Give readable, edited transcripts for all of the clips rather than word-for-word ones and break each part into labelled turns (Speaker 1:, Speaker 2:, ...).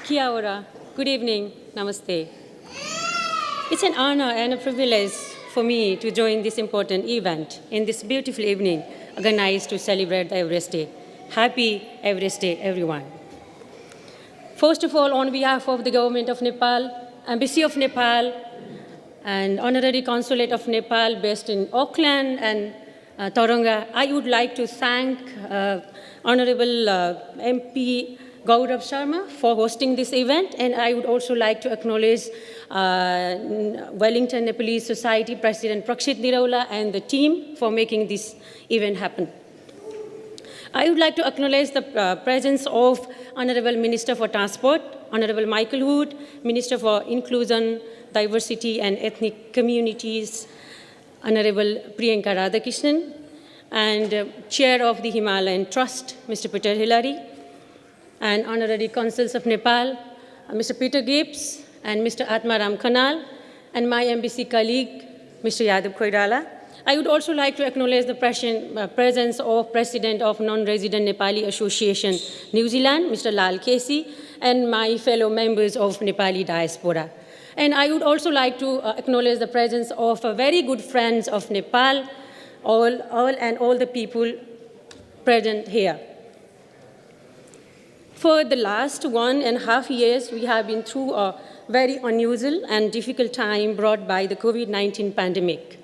Speaker 1: Kia ora. Good evening. Namaste. It's an honor and a privilege for me to join this important event in this beautiful evening organized to celebrate the Everest Day. Happy Everest Day, everyone. First of all, on behalf of the Government of Nepal, Embassy of Nepal, and Honorary Consulate of Nepal based in Auckland and Tauranga, I would like to thank Honorable MP Gaurav Sharma for hosting this event, and I would also like to acknowledge Wellington Nepalese Society President Prakshit Niraula and the team for making this event happen. I would like to acknowledge the presence of Honorable Minister for Transport, Honorable Michael Wood, Minister for Inclusion, Diversity and Ethnic Communities, Honorable Priyanka Radhakrishnan, and Chair of the Himalayan Trust, Mr. Peter Hillary, and Honorary Consuls of Nepal, Mr. Peter Gibbs and Mr. Atmaram Khanal, and my embassy colleague, Mr. Yadav Koirala. I would also like to acknowledge the presence of President of Non-Resident Nepali Association, New Zealand, Mr. Lal Kesi, and my fellow members of Nepali diaspora. And I would also like to acknowledge the presence of very good friends of Nepal, all the people present here. For the last 1.5 years, we have been through a very unusual and difficult time brought by the COVID-19 pandemic.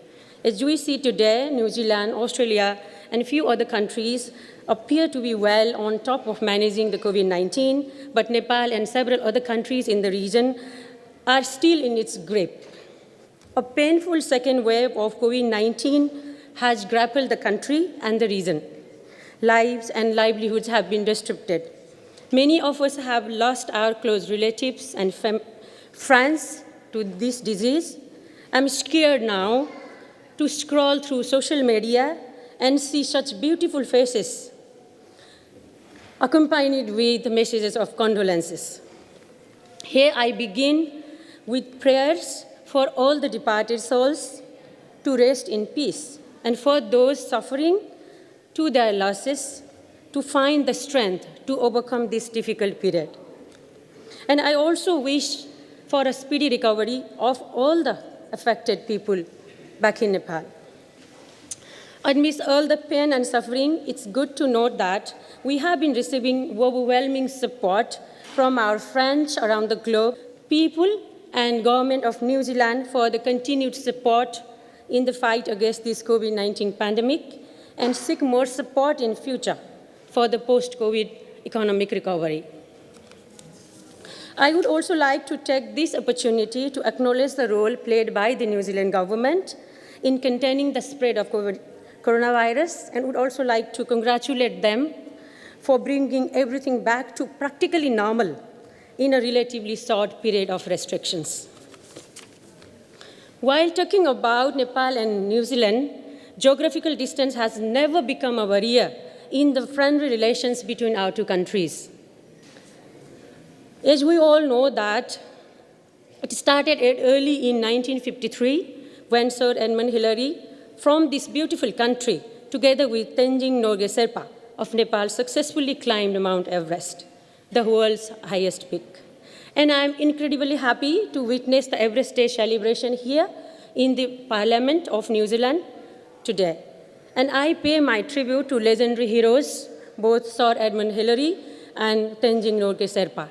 Speaker 1: As we see today, New Zealand, Australia, and a few other countries appear to be well on top of managing the COVID-19, but Nepal and several other countries in the region are still in its grip. A painful second wave of COVID-19 has grappled the country and the region. Lives and livelihoods have been disrupted. Many of us have lost our close relatives and friends to this disease. I'm scared now to scroll through social media and see such beautiful faces accompanied with messages of condolences. Here I begin with prayers for all the departed souls to rest in peace, and for those suffering to their losses to find the strength to overcome this difficult period. And I also wish for a speedy recovery of all the affected people back in Nepal. Amidst all the pain and suffering, it's good to note that we have been receiving overwhelming support from our friends around the globe, people and government of New Zealand for the continued support in the fight against this COVID-19 pandemic, and seek more support in future for the post-COVID economic recovery. I would also like to take this opportunity to acknowledge the role played by the New Zealand government in containing the spread of coronavirus, and would also like to congratulate them for bringing everything back to practically normal in a relatively short period of restrictions. While talking about Nepal and New Zealand, geographical distance has never become a barrier in the friendly relations between our two countries. As we all know that it started early in 1953 when Sir Edmund Hillary from this beautiful country, together with Tenzing Norgay Sherpa of Nepal, successfully climbed Mount Everest, the world's highest peak. And I'm incredibly happy to witness the Everest Day celebration here in the Parliament of New Zealand today. And I pay my tribute to legendary heroes, both Sir Edmund Hillary and Tenzing Norgay Sherpa.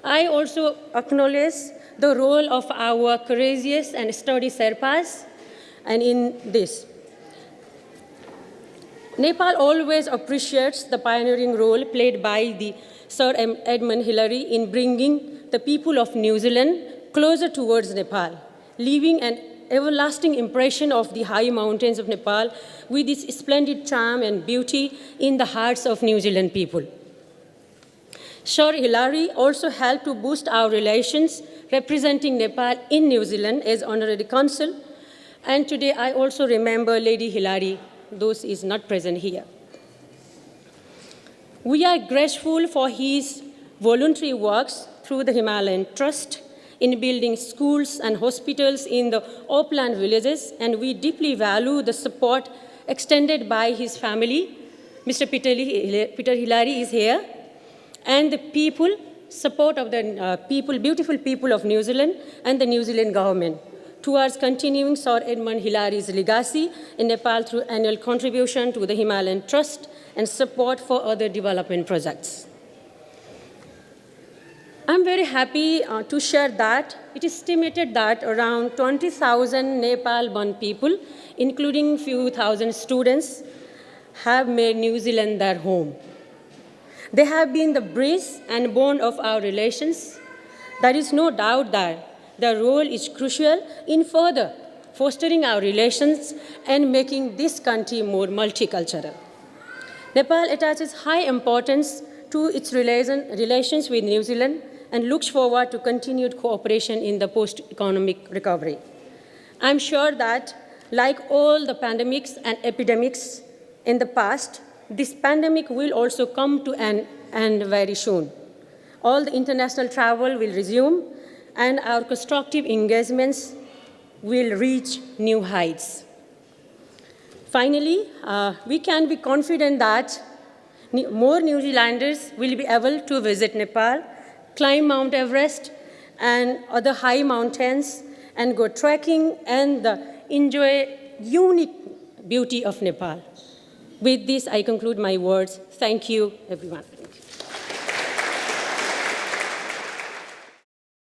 Speaker 1: I also acknowledge the role of our courageous and sturdy Sherpas, and in this. Nepal always appreciates the pioneering role played by the Sir Edmund Hillary in bringing the people of New Zealand closer towards Nepal, leaving an everlasting impression of the high mountains of Nepal with its splendid charm and beauty in the hearts of New Zealand people. Sir Hillary also helped to boost our relations, representing Nepal in New Zealand as honorary consul. And today I also remember Lady Hillary, though she is not present here. We are grateful for his voluntary works through the Himalayan Trust in building schools and hospitals in the upland villages, and we deeply value the support extended by his family. Mr. Peter Hillary is here, and the people support of the beautiful people of New Zealand and the New Zealand government towards continuing Sir Edmund Hillary's legacy in Nepal through annual contribution to the Himalayan Trust and support for other development projects. I'm very happy to share that it is estimated that around 20,000 Nepal-born people, including few thousand students, have made New Zealand their home. They have been the bridge and bond of our relations. There is no doubt that their role is crucial in further fostering our relations and making this country more multicultural. Nepal attaches high importance to its relations with New Zealand and looks forward to continued cooperation in the post-economic recovery. I'm sure that, like all the pandemics and epidemics in the past, this pandemic will also come to an end very soon. All the international travel will resume, and our constructive engagements will reach new heights. Finally, we can be confident that more New Zealanders will be able to visit Nepal, climb Mount Everest and other high mountains, and go trekking and enjoy unique beauty of Nepal. With this, I conclude my words. Thank you, everyone.